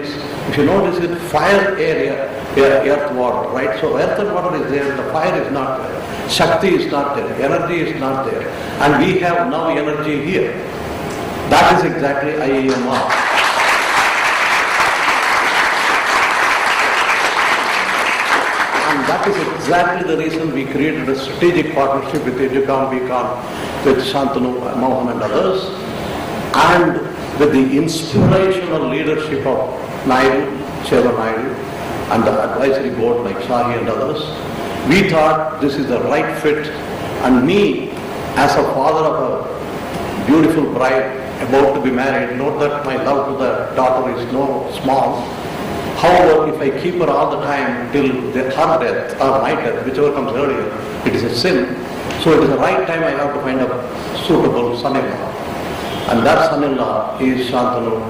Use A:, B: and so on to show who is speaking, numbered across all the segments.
A: If you notice it, fire, area, earth, water, right? So earth and water is there, the fire is not there, Shakti is not there, energy is not there, and we have now energy here. That is exactly IEMR. And that is exactly the reason we created a strategic partnership with Educom, BCom, with Shantanu, Mohan and others, and with the inspirational leadership of Naidu, Chairman Naidu, and the advisory board like Shahi and others. We thought this is the right fit, and me, as a father of a beautiful bride about to be married, note that my love to the daughter is no small. However, if I keep her all the time till her death or my death, whichever comes earlier, it is a sin. So it is the right time I have to find a suitable son-in-law. And that son-in-law is Shantanu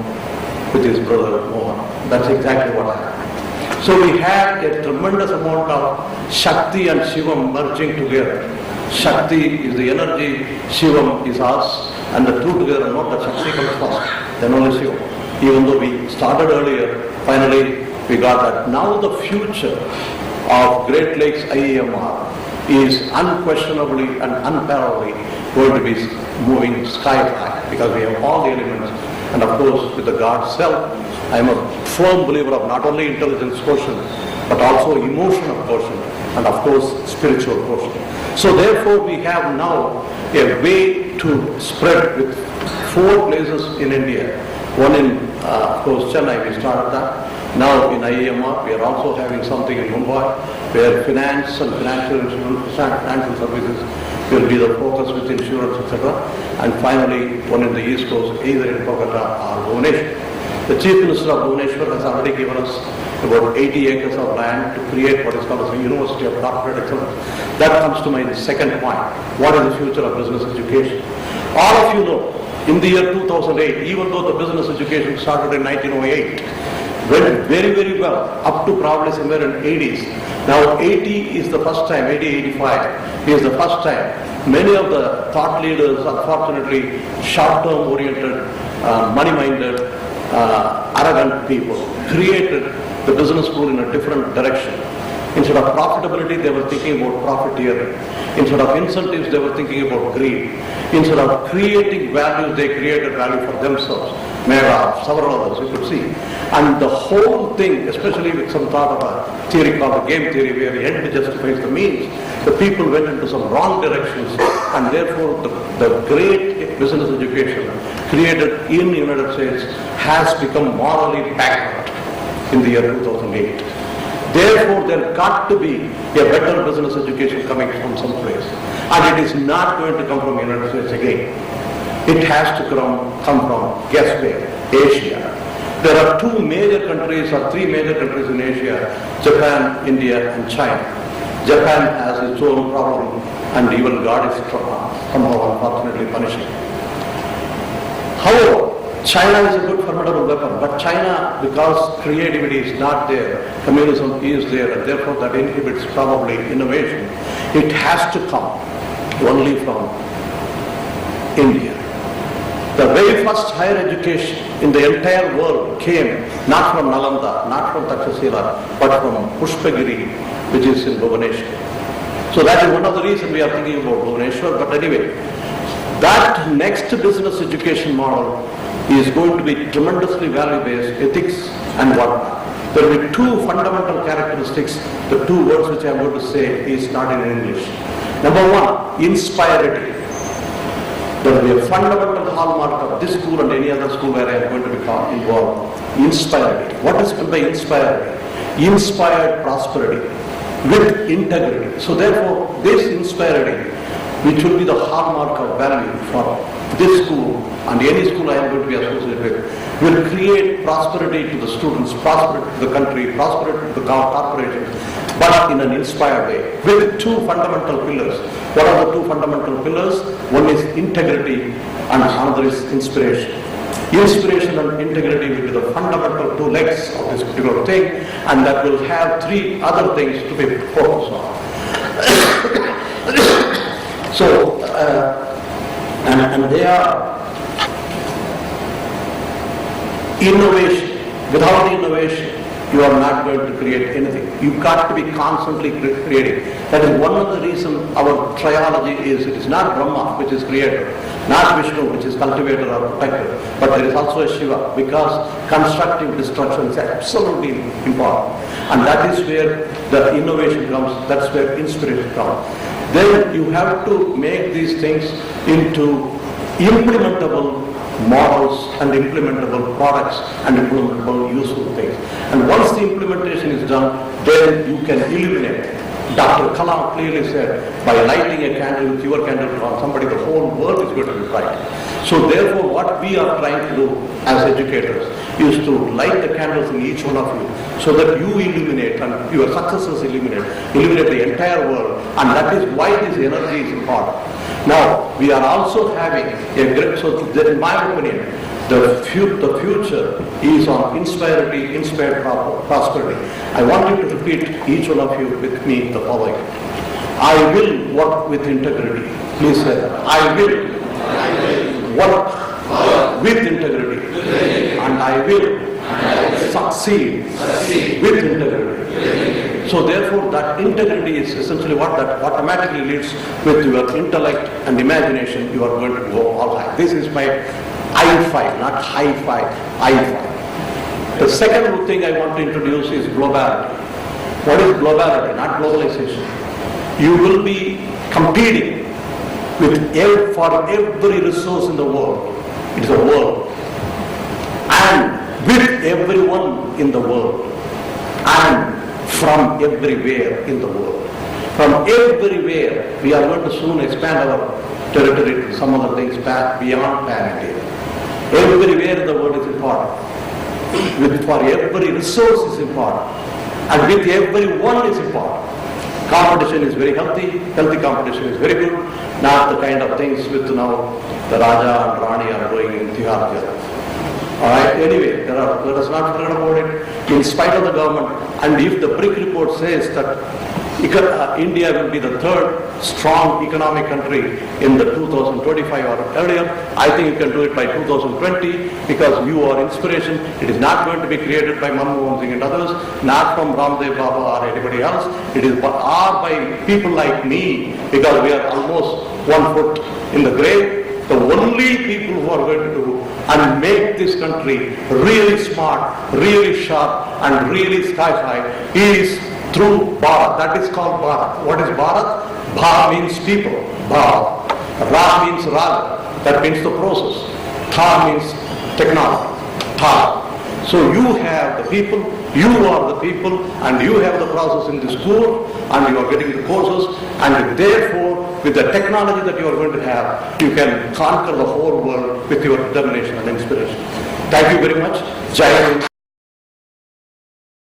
A: with his brother Mohan. That's exactly what happened. So we had a tremendous amount of Shakti and Shivam merging together. Shakti is the energy, Shivam is us, and the two together, not that Shakti comes first, then only Shivam. Even though we started earlier, finally we got that. Now the future of Great Lakes IEMR is unquestionably and unparalleledly going to be moving sky high, because we have all the elements, and of course with the God's help, I am a firm believer of not only intelligence quotient, but also emotional quotient, and of course spiritual quotient. So therefore we have now a way to spread with 4 places in India. One in, of course, Chennai, we started that. Now in IEMR, we are also having something in Mumbai, where finance and financial services will be the focus with insurance, etc. And finally, one in the East Coast, either in Kolkata or Bhubaneswar. The Chief Minister of Bhubaneswar has already given us about 80 acres of land to create what is called as a University of Corporate Excellence. That comes to my second point. What is the future of business education? All of you know, in the year 2008, even though the business education started in 1908, went very, very well, up to probably somewhere in 80s. Now 80 is the first time, 80, 85 is the first time. Many of the thought leaders, unfortunately, short-term oriented, money-minded, arrogant people, created the business school in a different direction. Instead of profitability, they were thinking about profiteering. Instead of incentives, they were thinking about greed. Instead of creating values, they created value for themselves. Mera, several others, you could see. And the whole thing, especially with some thought of a theory called the game theory, where the end justifies the means, the people went into some wrong directions, and therefore the great business education created in the United States has become morally backward in the year 2008. Therefore, there got to be a better business education coming from some place. And it is not going to come from the United States again. It has to come from, guess where? Asia. There are 2 major countries or 3 major countries in Asia, Japan, India and China. Japan has its own problem, and even God is somehow unfortunately punishing. However, China is a good formidable weapon, but China, because creativity is not there, communism is there, and therefore that inhibits probably innovation. It has to come only from India. The very first higher education in the entire world came not from Nalanda, not from Takshashila, but from Pushpagiri, which is in Bhubaneswar. So that is one of the reasons we are thinking about Bhubaneswar. But anyway, that next business education model is going to be tremendously value-based, ethics and whatnot. There will be 2 fundamental characteristics. The 2 words which I am going to say is not in English. Number 1, inspirity. There will be a fundamental hallmark of this school and any other school where I am going to become involved. Inspirity. What is meant by inspirity? Inspired prosperity with integrity. So therefore, this inspirity, which will be the hallmark of value for this school and any school I am going to be associated with, will create prosperity to the students, prosperity to the country, prosperity to the corporations, but in an inspired way, with 2 fundamental pillars. What are the 2 fundamental pillars? One is integrity and another is inspiration. Inspiration and integrity will be the fundamental 2 legs of this particular thing, and that will have 3 other things to be focused on. So, and they are innovation, Without innovation, you are not going to create anything. You've got to be constantly creating. That is one of the reasons our triology is, it is not Brahma which is creator, not Vishnu which is cultivator or protector, but there is also a Shiva, because constructive destruction is absolutely important. And that is where the innovation comes, that's where inspiration comes. Then you have to make these things into implementable models and implementable products and implementable useful things. And once the implementation is done, then you can illuminate. Dr. Kalam clearly said, by lighting a candle with your candle on somebody, the whole world is going to be bright. So therefore, what we are trying to do as educators is to light the candles in each one of you, so that you illuminate and your successors illuminate the entire world. And that is why this energy is important. Now, we are also having a great, so in my opinion, the future is on inspired prosperity. I want you to repeat, each one of you with me, the following. I will work with integrity. Please say that. I will work with integrity. And I will succeed with integrity. So therefore, that integrity is essentially what that automatically leads with your intellect and imagination. You are going to go all right. This is my I-5, not hi-fi, I-5. The second thing I want to introduce is globality. What is globality? Not globalization. You will be competing for every resource in the world. It is a world. And with everyone in the world. And from everywhere in the world. From everywhere, we are going to soon expand our territory to some other things beyond pan-India. Everywhere in the world is important. For every resource is important. And with everyone is important. Competition is very healthy. Healthy competition is very good. Not the kind of things with now the Raja and Rani are going in Tihar. Alright, anyway, let us not forget about it. In spite of the government, and if the BRIC report says that India will be the third strong economic country in the 2025 or earlier, I think you can do it by 2020, because you are inspiration. It is not going to be created by Manmohan Singh and others, not from Ramdev Baba or anybody else. It is by people like me, because we are almost 1 foot in the grave. The only people who are going to do and make this country really smart, really sharp, and really sky-high is through Bharat. That is called Bharat. What is Bharat? Bha means people. Bha. Ra means Raja. That means the process. Tha means technology. Tha. So you have the people, you are the people, and you have the process in the school, and you are getting the courses, and therefore, with the technology that you are going to have, you can conquer the whole world with your determination and inspiration. Thank you very much. Jai Hind.